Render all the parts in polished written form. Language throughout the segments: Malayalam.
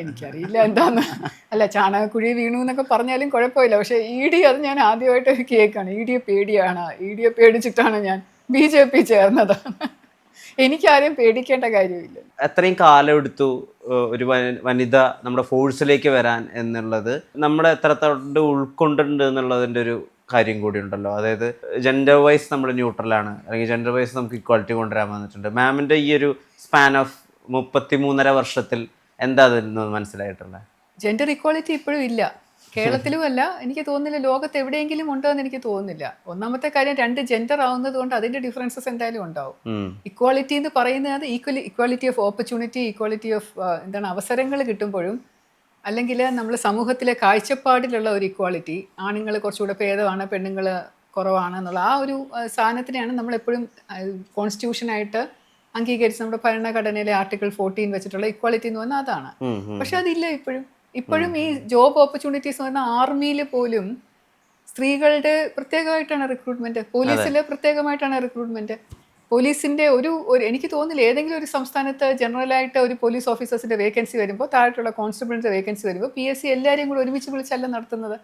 എനിക്കറിയില്ല എന്താന്ന്. അല്ല ചാണകക്കുഴി വീണു എന്നൊക്കെ പറഞ്ഞാലും കുഴപ്പമില്ല. പക്ഷേ ഇ.ഡി അത് ഞാൻ ആദ്യമായിട്ട് കേൾക്കാണ്. ഇ.ഡിയെ പേടിയാണ്. ഇ.ഡിയെ പേടിച്ചിട്ടാണ് ഞാൻ ബി.ജെ.പി ചേർന്നത്. എനിക്കാരെയും പേടിക്കേണ്ട കാര്യമില്ല. അത്രയും കാലം എടുത്തു ഒരു വനിത നമ്മുടെ ഫോഴ്സിലേക്ക് വരാൻ എന്നുള്ളത് നമ്മളെ എത്രത്തോണ്ട് ഉൾക്കൊണ്ടിട്ടുണ്ട് എന്നുള്ളതിൻ്റെ ഒരു കാര്യം കൂടി ഉണ്ടല്ലോ. അതായത് ജെൻഡർ വൈസ് നമ്മൾ ന്യൂട്രലാണ്, അല്ലെങ്കിൽ ജെൻഡർ വൈസ് നമുക്ക് ഇക്വാലിറ്റി കൊണ്ടുവരാൻ വന്നിട്ടുണ്ട്. മാമിൻ്റെ ഈ ഒരു സ്പാൻ ഓഫ് 33.5 വർഷത്തിൽ എന്താ അതിൽ നിന്ന് മനസ്സിലായിട്ടുള്ളത്? ജെൻഡർ ഇക്വാളിറ്റി ഇപ്പോഴും ഇല്ല. കേരളത്തിലും അല്ല, എനിക്ക് തോന്നുന്നില്ല ലോകത്ത് എവിടെയെങ്കിലും ഉണ്ടോ എന്ന് എനിക്ക് തോന്നുന്നില്ല. ഒന്നാമത്തെ കാര്യം 2 ജെൻഡർ ആവുന്നത് കൊണ്ട് അതിൻ്റെ ഡിഫറൻസസ് എന്തായാലും ഉണ്ടാവും. ഇക്വാളിറ്റി എന്ന് പറയുന്നത് equality of opportunity, equality of അവസരങ്ങൾ കിട്ടുമ്പോഴും, അല്ലെങ്കിൽ നമ്മൾ സമൂഹത്തിലെ കാഴ്ചപ്പാടിലുള്ള ഒരു ഇക്വാളിറ്റി, ആണുങ്ങൾ കുറച്ചുകൂടെ ഭേദമാണ്, പെണ്ണുങ്ങൾ കുറവാണ് എന്നുള്ള ആ ഒരു സാധനത്തിനെയാണ് നമ്മളെപ്പോഴും കോൺസ്റ്റിറ്റ്യൂഷനായിട്ട് അംഗീകരിച്ച് നമ്മുടെ ഭരണഘടനയിലെ ആർട്ടിക്കിൾ 14 വെച്ചിട്ടുള്ള ഇക്വാലിറ്റി എന്ന് പറഞ്ഞാൽ അതാണ്. പക്ഷെ അതില്ല ഇപ്പോഴും ഈ ജോബ് ഓപ്പർച്യൂണിറ്റീസ് എന്ന് പറഞ്ഞാൽ ആർമിയിൽ പോലും സ്ത്രീകളുടെ പ്രത്യേകമായിട്ടാണ് റിക്രൂട്ട്മെന്റ്, പോലീസിൽ പ്രത്യേകമായിട്ടാണ് റിക്രൂട്ട്മെന്റ്. പോലീസിന്റെ ഒരു എനിക്ക് തോന്നുന്നില്ല ഏതെങ്കിലും ഒരു സംസ്ഥാനത്ത് ജനറലായിട്ട് ഒരു പോലീസ് ഓഫീസേഴ്സിന്റെ വേക്കൻസി വരുമ്പോൾ, താഴെയുള്ള കോൺസ്റ്റബിളിന്റെ വേക്കൻസി വരുമ്പോൾ PSC എല്ലാവരെയും കൂടെ ഒരുമിച്ച് വിളിച്ചല്ല നടത്തുന്നത്.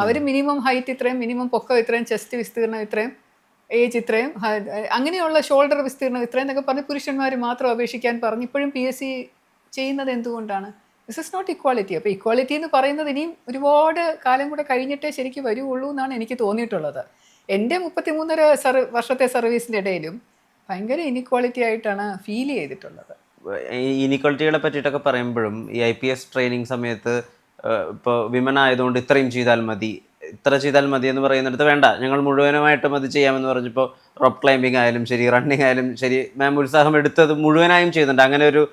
അവർ മിനിമം ഹൈറ്റ് ഇത്രയും, മിനിമം പൊക്കം ഇത്രയും, ചെസ്റ്റ് വിസ്തീർണം ഇത്രയും, ഏജ് ഇത്രയും, അങ്ങനെയുള്ള ഷോൾഡർ വിസ്തീർണം ഇത്രയും എന്നൊക്കെ പറഞ്ഞ് പുരുഷന്മാർ മാത്രം അപേക്ഷിക്കാൻ പറഞ്ഞ് ഇപ്പോഴും PSC ചെയ്യുന്നത് എന്തുകൊണ്ടാണ്? This is not equality. അപ്പോൾ ഇക്വാലിറ്റി എന്ന് പറയുന്നത് ഇനിയും ഒരുപാട് കാലം കൂടെ കഴിഞ്ഞിട്ടേ ശരിക്കും വരുള്ളൂ എന്നാണ് എനിക്ക് തോന്നിയിട്ടുള്ളത്. എൻ്റെ 33 വർഷത്തെ സർവീസിൻ്റെ ഇടയിലും ഭയങ്കര ഇനിക്വാളിറ്റി ആയിട്ടാണ് ഫീൽ ചെയ്തിട്ടുള്ളത്. ഈ ഇനിക്വാളിറ്റികളെ പറ്റിയിട്ടൊക്കെ പറയുമ്പോഴും ഈ IPS ട്രെയിനിങ് സമയത്ത് ഇപ്പോൾ വിമൻ ആയതുകൊണ്ട് ഇത്രയും ചെയ്താൽ മതി, ഇത്ര ചെയ്താൽ മതി എന്ന് പറയുന്നിടത്ത് വേണ്ട, ഞങ്ങൾ മുഴുവനുമായിട്ടും അത് ചെയ്യാമെന്ന് പറഞ്ഞപ്പോൾ റോപ്പ് ക്ലൈമ്പിംഗ് ആയാലും ശരി, റണ്ണിങ് ആയാലും ശരി, മാം ഉത്സാഹം എടുത്തത് മുഴുവനായും ചെയ്യുന്നുണ്ട്. അങ്ങനെ ഒരു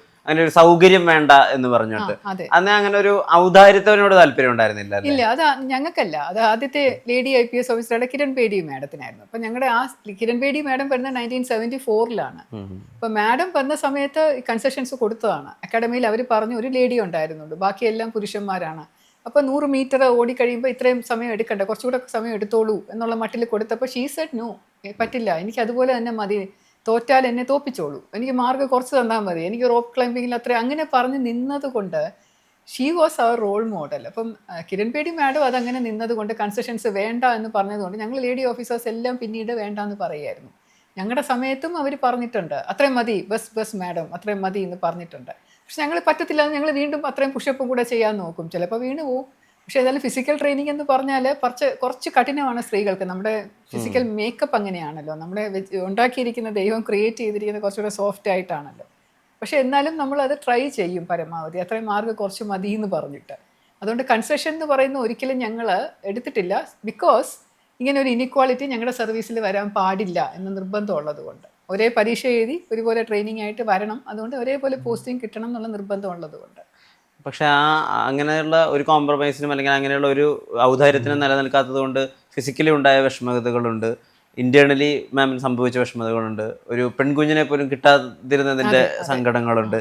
സൗകര്യം വേണ്ട എന്ന് പറഞ്ഞിട്ട് അന്ന് അങ്ങനെ ഒരു ഔദാര്യത്തോട് താല്പര്യം ഉണ്ടായിരുന്നില്ല. ഇല്ല, അത് ഞങ്ങൾക്കല്ല. അത് ആദ്യത്തെ ലേഡി IPS ഓഫീസറുടെ കിരൺ ബേഡി മാഡത്തിനായിരുന്നു. അപ്പൊ ഞങ്ങളുടെ ആ കിരൺ ബേഡി മാഡം വരുന്നത് 1974-ലാണ്. അപ്പൊ മാഡം വന്ന സമയത്ത് കൺസെഷൻസ് കൊടുത്തതാണ്. അക്കാഡമിയിൽ അവർ പറഞ്ഞു ഒരു ലേഡി ഉണ്ടായിരുന്നുള്ളൂ, ബാക്കിയെല്ലാം പുരുഷന്മാരാണ്. അപ്പോൾ 100 മീറ്റർ ഓടിക്കഴിയുമ്പോൾ ഇത്രയും സമയം എടുക്കണ്ട, കുറച്ചുകൂടെ സമയം എടുത്തോളൂ എന്നുള്ള മട്ടിൽ കൊടുത്തപ്പോൾ ഷീ സെഡ് നോ, പറ്റില്ല, എനിക്ക് അതുപോലെ തന്നെ മതി, തോറ്റാൽ എന്നെ തോപ്പിച്ചോളൂ, എനിക്ക് മാർക്ക് കുറച്ച് തന്നാൽ മതി, എനിക്ക് റോപ്പ് ക്ലൈമ്പിങ്ങിൽ അത്ര, അങ്ങനെ പറഞ്ഞ് നിന്നത് കൊണ്ട് she was our role model. അപ്പം കിരൺ ബേഡി മാഡം അതങ്ങനെ നിന്നത് കൊണ്ട്, കൺസെഷൻസ് വേണ്ട എന്ന് പറഞ്ഞതുകൊണ്ട് ഞങ്ങൾ ലേഡി ഓഫീസേഴ്സ് എല്ലാം പിന്നീട് വേണ്ട എന്ന് പറയുമായിരുന്നു. ഞങ്ങളുടെ സമയത്തും അവർ പറഞ്ഞിട്ടുണ്ട് അത്രയും മതി, ബസ് മാഡം അത്രയും മതി എന്ന് പറഞ്ഞിട്ടുണ്ട്. പക്ഷെ ഞങ്ങൾ പറ്റത്തില്ല, ഞങ്ങൾ വീണ്ടും അത്രയും പുഷപ്പും കൂടെ ചെയ്യാൻ നോക്കും, ചിലപ്പോൾ വീണ് പോവും. പക്ഷേ ഏതായാലും ഫിസിക്കൽ ട്രെയിനിങ് എന്ന് പറഞ്ഞാൽ കുറച്ച് കഠിനമാണ് സ്ത്രീകൾക്ക്. നമ്മുടെ ഫിസിക്കൽ മേക്കപ്പ് അങ്ങനെയാണല്ലോ, നമ്മുടെ ഉണ്ടാക്കിയിരിക്കുന്ന ദൈവം ക്രിയേറ്റ് ചെയ്തിരിക്കുന്നത് കുറച്ചുകൂടെ സോഫ്റ്റ് ആയിട്ടാണല്ലോ. പക്ഷെ എന്നാലും നമ്മളത് ട്രൈ ചെയ്യും പരമാവധി, അത്രയും മാർക്ക് കുറച്ച് മതി എന്ന് പറഞ്ഞിട്ട്. അതുകൊണ്ട് കൺസെഷൻ എന്ന് പറയുന്ന ഒരിക്കലും ഞങ്ങൾ എടുത്തിട്ടില്ല. ബിക്കോസ് ഇങ്ങനെ ഒരു ഇനിക്വാളിറ്റി ഞങ്ങളുടെ സർവീസിൽ വരാൻ പാടില്ല എന്ന് നിർബന്ധമുള്ളത് കൊണ്ട്. ഒരേ പരീക്ഷ എഴുതി ഒരുപോലെ ട്രെയിനിങ് ആയിട്ട് വരണം, അതുകൊണ്ട് ഒരേപോലെ പോസ്റ്റിംഗ് കിട്ടണം എന്നുള്ള നിർബന്ധമുള്ളത് കൊണ്ട്. പക്ഷെ അങ്ങനെയുള്ള ഒരു കോംപ്രമൈസിനും അല്ലെങ്കിൽ അങ്ങനെയുള്ള ഒരു ഔദാര്യത്തിനും നിലനിൽക്കാത്തത് കൊണ്ട് ഫിസിക്കലി ഉണ്ടായ വിഷമതകളുണ്ട്, ഇന്റേണലി മാമിന് സംഭവിച്ച വിഷമതകളുണ്ട്, ഒരു പെൺകുഞ്ഞിനെ പോലും കിട്ടാതിരുന്നതിൻ്റെ സങ്കടങ്ങളുണ്ട്.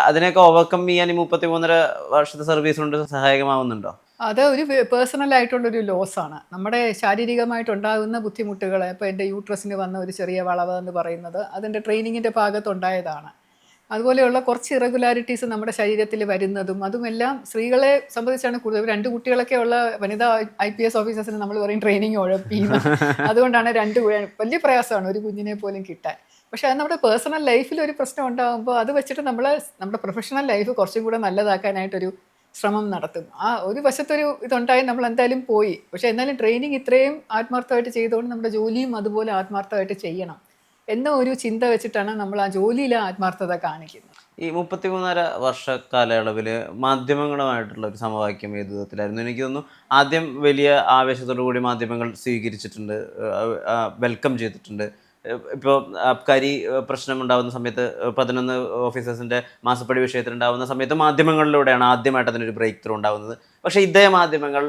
അതിനെയൊക്കെ ഓവർകം ചെയ്യാൻ ഈ 33 വർഷത്തെ സർവീസ് കൊണ്ട് സഹായകമാവുന്നുണ്ടോ? അത് ഒരു പേഴ്സണൽ ആയിട്ടുള്ളൊരു ലോസാണ്. നമ്മുടെ ശാരീരികമായിട്ടുണ്ടാകുന്ന ബുദ്ധിമുട്ടുകൾ, ഇപ്പോൾ എൻ്റെ യൂട്രസിന് വന്ന ഒരു ചെറിയ വളവ് എന്ന് പറയുന്നത് അതിൻ്റെ ട്രെയിനിങ്ങിൻ്റെ ഭാഗത്തുണ്ടായതാണ്. അതുപോലെയുള്ള കുറച്ച് ഇറഗുലാരിറ്റീസ് നമ്മുടെ ശരീരത്തിൽ വരുന്നതും അതുമെല്ലാം സ്ത്രീകളെ സംബന്ധിച്ചാണ് കൂടുതൽ. 2 കുട്ടികളൊക്കെ ഉള്ള വനിതാ IPS ഓഫീസേഴ്സിന് നമ്മൾ പറയും ട്രെയിനിങ് ഉഴപ്പിന്ന്. അതുകൊണ്ടാണ് വലിയ പ്രയാസമാണ് ഒരു കുഞ്ഞിനെ പോലും കിട്ടാൻ. പക്ഷെ അത് നമ്മുടെ പേഴ്സണൽ ലൈഫിൽ ഒരു പ്രശ്നം ഉണ്ടാകുമ്പോൾ അത് വെച്ചിട്ട് നമ്മുടെ പ്രൊഫഷണൽ ലൈഫ് കുറച്ചും കൂടെ നല്ലതാക്കാനായിട്ടൊരു ശ്രമം നടത്തും. ആ ഒരു വശത്തൊരു ഇതുണ്ടായി നമ്മൾ എന്തായാലും പോയി. പക്ഷെ എന്നാലും ട്രെയിനിങ് ഇത്രയും ആത്മാർത്ഥമായിട്ട് ചെയ്തുകൊണ്ട് നമ്മുടെ ജോലിയും അതുപോലെ ആത്മാർത്ഥമായിട്ട് ചെയ്യണം എന്ന ഒരു ചിന്ത വെച്ചിട്ടാണ് നമ്മൾ ആ ജോലിയിൽ ആത്മാർത്ഥത കാണിക്കുന്നത്. ഈ 33 വർഷ കാലയളവിൽ മാധ്യമങ്ങളുമായിട്ടുള്ള ഒരു സമവാക്യം ഏത് വിധത്തിലായിരുന്നു? എനിക്ക് തോന്നുന്നു ആദ്യം വലിയ ആവേശത്തോടു കൂടി മാധ്യമങ്ങൾ സ്വീകരിച്ചിട്ടുണ്ട്, വെൽക്കം ചെയ്തിട്ടുണ്ട്. ഇപ്പോൾ അബ്കാരി പ്രശ്നം ഉണ്ടാകുന്ന സമയത്ത് 11 ഓഫീസേഴ്സിൻ്റെ മാസപ്പടി വിഷയത്തിലുണ്ടാകുന്ന സമയത്ത് മാധ്യമങ്ങളിലൂടെയാണ് ആദ്യമായിട്ട് അതിനൊരു ബ്രേക്ക് ത്രൂ ഉണ്ടാകുന്നത്. പക്ഷേ ഇതേ മാധ്യമങ്ങൾ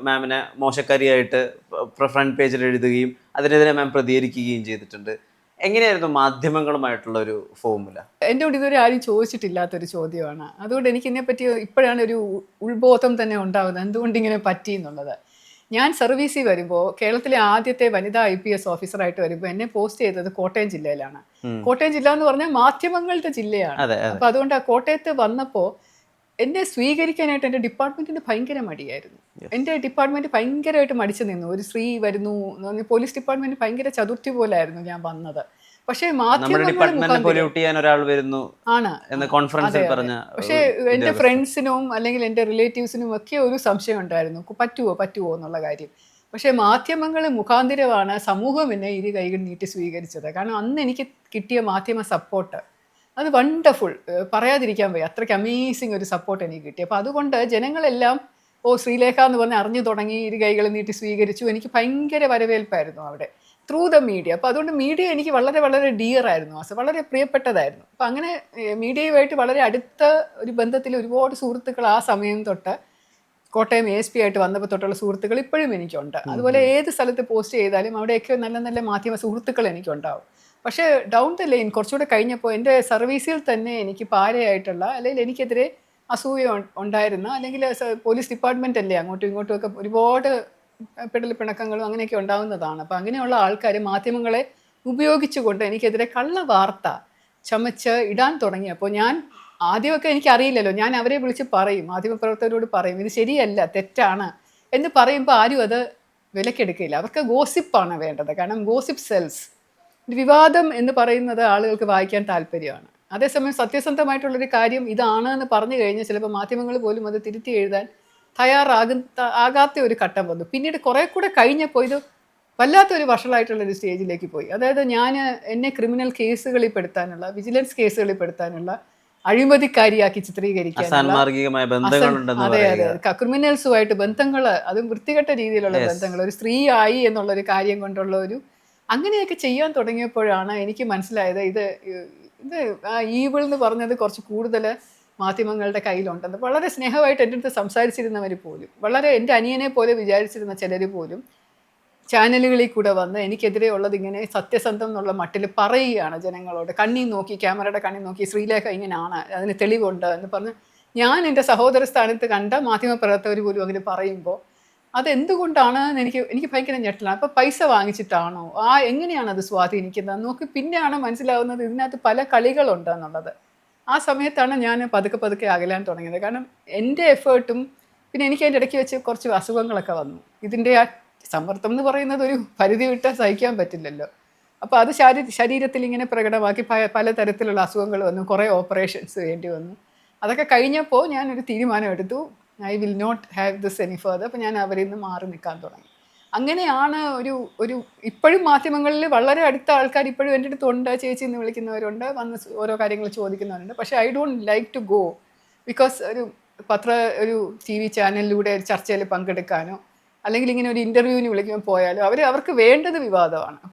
മാമിനെ മോശക്കാരിയായിട്ട് ഫ്രണ്ട് പേജിൽ എഴുതുകയും അതിനെതിരെ മാം പ്രതികരിക്കുകയും ചെയ്തിട്ടുണ്ട്. എങ്ങനെയായിരുന്നു മാധ്യമങ്ങളുമായിട്ടുള്ള ഒരു ഫോർമുല? എന്നോട് ഇതുവരെ ആരും ചോദിച്ചിട്ടില്ലാത്തൊരു ചോദ്യമാണ്. അതുകൊണ്ട് എനിക്കിതിനെപ്പറ്റി ഇപ്പോഴാണ് ഒരു ഉത്ബോധം തന്നെ ഉണ്ടാകുന്നത്, എന്തുകൊണ്ട് ഇങ്ങനെ പറ്റി എന്നുള്ളത്. ഞാൻ സർവീസിൽ വരുമ്പോൾ, കേരളത്തിലെ ആദ്യത്തെ വനിതാ IPS ഓഫീസറായിട്ട് വരുമ്പോൾ എന്നെ പോസ്റ്റ് ചെയ്തത് കോട്ടയം ജില്ലയിലാണ്. കോട്ടയം ജില്ല എന്ന് പറഞ്ഞാൽ മാധ്യമങ്ങളുടെ ജില്ലയാണ്. അപ്പോൾ അതുകൊണ്ട് ആ കോട്ടയത്ത് വന്നപ്പോൾ എന്നെ സ്വീകരിക്കാനായിട്ട് എൻ്റെ ഡിപ്പാർട്ട്മെന്റിന് ഭയങ്കര മടിയായിരുന്നു. എൻ്റെ ഡിപ്പാർട്ട്മെന്റ് ഭയങ്കരമായിട്ട് മടിച്ചു നിന്നു. ഒരു സ്ത്രീ വരുന്നു എന്ന് പറഞ്ഞ് പോലീസ് ഡിപ്പാർട്ട്മെന്റ് ഭയങ്കര ചതുർത്ഥി പോലായിരുന്നു ഞാൻ വന്നത്. പക്ഷേ നമ്മുടെ മാധ്യമങ്ങൾ ഡിപ്പാർട്ട്മെന്റിനെ മുഖാന്തരം പൊല്യൂട്ട് ചെയ്യാൻ ഒരാൾ വരുന്നു ആണ്. എന്ന് അതെ, കോൺഫറൻസിൽ അതെ. പറഞ്ഞ പക്ഷേ എൻ്റെ ഉദ്യോഗസ്ഥൻ. ഫ്രണ്ട്സിനും അല്ലെങ്കിൽ എൻ്റെ റിലേറ്റീവ്സിനും ഒക്കെ ഒരു സംശയം ഉണ്ടായിരുന്നു. പറ്റുമോ എന്നുള്ള കാര്യം. പക്ഷേ മാധ്യമങ്ങൾ മുഖാന്തരമാണ് സമൂഹം എന്നെ ഇരു കൈകൾ നീട്ടി സ്വീകരിച്ചത്. കാരണം അന്ന് എനിക്ക് കിട്ടിയ മാധ്യമ സപ്പോർട്ട് അത് വണ്ടർഫുൾ. പറയാതിരിക്കാൻ വയ്യ. അത്രയ്ക്ക് അമേസിങ് ഒരു സപ്പോർട്ട് എനിക്ക് കിട്ടി. അപ്പോൾ അതുകൊണ്ട് ജനങ്ങളെല്ലാം ശ്രീലേഖ എന്ന് പറഞ്ഞ് അറിഞ്ഞു തുടങ്ങി, ഇരു കൈകൾ നീട്ടി സ്വീകരിച്ചു. എനിക്ക് ഭയങ്കര വരവേൽപ്പായിരുന്നു അവിടെ ത്രൂ ദ മീഡിയ. അപ്പോൾ അതുകൊണ്ട് മീഡിയ എനിക്ക് വളരെ വളരെ ഡിയർ ആയിരുന്നു, വളരെ പ്രിയപ്പെട്ടതായിരുന്നു. അപ്പോൾ അങ്ങനെ മീഡിയയുമായിട്ട് വളരെ അടുത്ത ഒരു ബന്ധത്തിൽ ഒരുപാട് സുഹൃത്തുക്കൾ ആ സമയം തൊട്ട് കോട്ടയം ASP ആയിട്ട് വന്നപ്പോൾ തൊട്ടുള്ള സുഹൃത്തുക്കൾ ഇപ്പോഴും എനിക്കുണ്ട്. അതുപോലെ ഏത് സ്ഥലത്ത് പോസ്റ്റ് ചെയ്താലും അവിടെയൊക്കെ നല്ല നല്ല മാധ്യമ സുഹൃത്തുക്കൾ എനിക്കുണ്ടാവും. പക്ഷേ ഡൗൺ ദ ലൈൻ കുറച്ചുകൂടെ കഴിഞ്ഞപ്പോൾ എൻ്റെ സർവീസിൽ തന്നെ എനിക്ക് പാരയായിട്ടുള്ള അല്ലെങ്കിൽ എനിക്കെതിരെ അസൂയ ഉണ്ടായിരുന്ന അല്ലെങ്കിൽ പോലീസ് ഡിപ്പാർട്ട്മെൻ്റ് അല്ലേ, അങ്ങോട്ടും ഇങ്ങോട്ടും ഒക്കെ ഒരുപാട് പിടൽ പിണക്കങ്ങളും അങ്ങനെയൊക്കെ ഉണ്ടാകുന്നതാണ്. അപ്പോൾ അങ്ങനെയുള്ള ആൾക്കാർ മാധ്യമങ്ങളെ ഉപയോഗിച്ചുകൊണ്ട് എനിക്കെതിരെ കള്ള വാർത്ത ചമച്ച് ഇടാൻ തുടങ്ങിയപ്പോൾ ഞാൻ ആദ്യമൊക്കെ എനിക്കറിയില്ലല്ലോ, ഞാൻ അവരെ വിളിച്ച് പറയും, മാധ്യമപ്രവർത്തകരോട് പറയും ഇത് ശരിയല്ല, തെറ്റാണ് എന്ന് പറയുമ്പോൾ ആരും അത് വിലക്കെടുക്കില്ല. അവർക്ക് ഗോസിപ്പാണ് വേണ്ടത്. കാരണം ഗോസിപ്പ് സെൽസ്. വിവാദം എന്ന് പറയുന്നത് ആളുകൾക്ക് വായിക്കാൻ താല്പര്യമാണ്. അതേസമയം സത്യസന്ധമായിട്ടുള്ളൊരു കാര്യം ഇതാണ് എന്ന് പറഞ്ഞു കഴിഞ്ഞാൽ ചിലപ്പോൾ മാധ്യമങ്ങൾ പോലും അത് തിരുത്തി എഴുതാൻ ആകാത്ത ഒരു ഘട്ടം വന്നു. പിന്നീട് കുറെ കൂടെ കഴിഞ്ഞപ്പോൾ ഇത് വല്ലാത്തൊരു വഷളായിട്ടുള്ളൊരു സ്റ്റേജിലേക്ക് പോയി. അതായത് എന്നെ ക്രിമിനൽ കേസുകളിൽ പെടുത്താനുള്ള, വിജിലൻസ് കേസുകളിൽ പെടുത്താനുള്ള, അഴിമതിക്കാരിയാക്കി ചിത്രീകരിക്കാനുള്ള, അസാൻമാർഗികമായ ബന്ധങ്ങളുണ്ടെന്ന് അതെ പറയുക. അതെ, ക്രിമിനൽസുമായിട്ട് ബന്ധങ്ങൾ, അതും വൃത്തികെട്ട രീതിയിലുള്ള ബന്ധങ്ങൾ, ഒരു സ്ത്രീ ആയി എന്നുള്ളൊരു കാര്യം കൊണ്ടുള്ള ഒരു അങ്ങനെയൊക്കെ ചെയ്യാൻ തുടങ്ങിയപ്പോഴാണ് എനിക്ക് മനസ്സിലായത് ഇത് ഇത് ഈവിൾ എന്ന് പറഞ്ഞത് കുറച്ച് കൂടുതൽ മാധ്യമങ്ങളുടെ കയ്യിലുണ്ടെന്ന്. വളരെ സ്നേഹമായിട്ട് എൻ്റെ അടുത്ത് സംസാരിച്ചിരുന്നവർ പോലും, വളരെ എൻ്റെ അനിയനെ പോലെ വിചാരിച്ചിരുന്ന ചിലർ പോലും ചാനലുകളിൽ കൂടെ വന്ന് എനിക്കെതിരെ ഉള്ളത് ഇങ്ങനെ സത്യസന്ധം എന്നുള്ള മട്ടിൽ പറയുകയാണ് ജനങ്ങളോട്. കണ്ണി നോക്കി, ക്യാമറയുടെ കണ്ണി നോക്കി ശ്രീലേഖ ഇങ്ങനെയാണ്, അതിന് തെളിവുണ്ട് എന്ന് പറഞ്ഞ് ഞാൻ എൻ്റെ സഹോദര സ്ഥാനത്ത് കണ്ട മാധ്യമപ്രവർത്തകർ പോലും അങ്ങനെ പറയുമ്പോൾ അതെന്തുകൊണ്ടാണ് എനിക്ക് ഭയങ്കര ഞെട്ടലാണ്. അപ്പോൾ പൈസ വാങ്ങിച്ചിട്ടാണോ, എങ്ങനെയാണ് അത് സ്വാധീനിക്കുന്നത് നോക്കി പിന്നെയാണ് മനസ്സിലാവുന്നത് ഇതിനകത്ത് പല കളികളുണ്ട് എന്നുള്ളത്. ആ സമയത്താണ് ഞാൻ പതുക്കെ പതുക്കെ അകലാൻ തുടങ്ങിയത്. കാരണം എൻ്റെ എഫേർട്ടും പിന്നെ എനിക്ക് അതിൻ്റെ ഇടയ്ക്ക് വെച്ച് കുറച്ച് അസുഖങ്ങളൊക്കെ വന്നു. ഇതിൻ്റെ ആ സമ്മർദ്ദം എന്ന് പറയുന്നത് ഒരു പരിധി വിട്ട് സഹിക്കാൻ പറ്റില്ലല്ലോ. അപ്പോൾ അത് ശരീരത്തിൽ ഇങ്ങനെ പ്രകടമാക്കി പലതരത്തിലുള്ള അസുഖങ്ങൾ വന്നു, കുറേ ഓപ്പറേഷൻസ് വേണ്ടി വന്നു. അതൊക്കെ കഴിഞ്ഞപ്പോൾ ഞാനൊരു തീരുമാനം എടുത്തു, I will not have this any further. അപ്പോൾ ഞാൻ അവരിൽ നിന്ന് മാറി നിൽക്കാൻ തുടങ്ങി. അങ്ങനെയാണ് ഒരു ഇപ്പോഴും മാധ്യമങ്ങളിൽ വളരെ അടുത്ത ആൾക്കാർ ഇപ്പോഴും എൻ്റെ അടുത്തുണ്ട്, ചേച്ചി എന്ന് വിളിക്കുന്നവരുണ്ട്, വന്ന് ഓരോ കാര്യങ്ങൾ ചോദിക്കുന്നവരുണ്ട്. പക്ഷേ I don't like to go, because ഒരു TV ചാനലിലൂടെ ഒരു ചർച്ചയിൽ പങ്കെടുക്കാനോ അല്ലെങ്കിൽ ഇങ്ങനെ ഒരു ഇൻ്റർവ്യൂവിന് വിളിക്കുമ്പോൾ പോയാലോ അവർക്ക് വേണ്ടത് വിവാദമാണ്.